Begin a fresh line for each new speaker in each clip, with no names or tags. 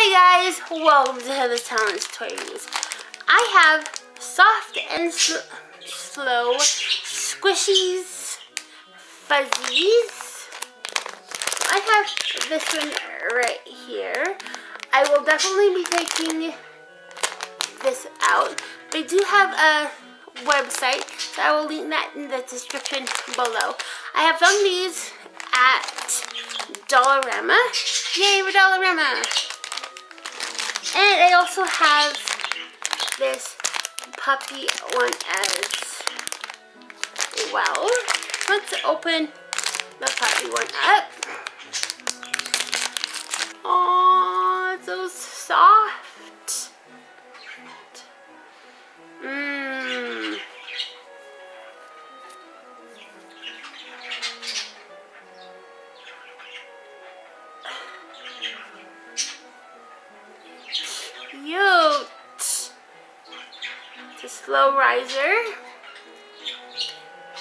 Hi guys, welcome to Heather's Talents Toy Reviews. I have soft and slow squishies, fuzzies. I have this one right here. I will definitely be taking this out. They do have a website, so I will link that in the description below. I have found these at Dollarama. Yay for Dollarama! And I also have this puppy one as well. Let's open the puppy one up. Oh, it's so soft. Cute. It's a slow riser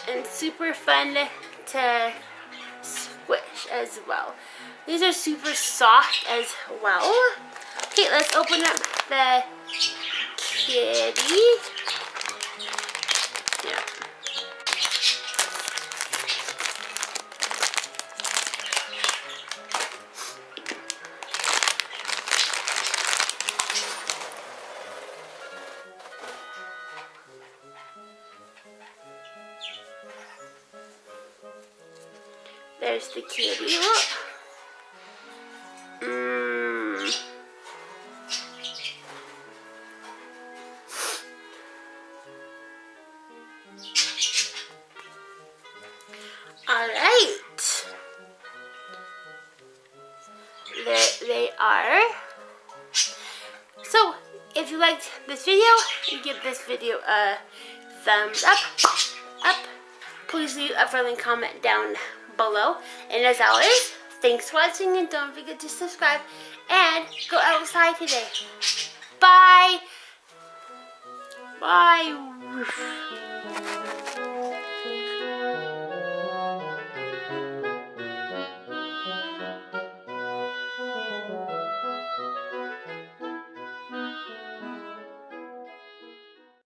and super fun to squish as well. These are super soft as well. Okay, let's open up the kitty. Yeah. There's the kitty. Alright. There they are. So, if you liked this video, give this video a thumbs up. Please leave a friendly comment down below. And as always, thanks for watching and don't forget to subscribe and go outside today. Bye. Bye.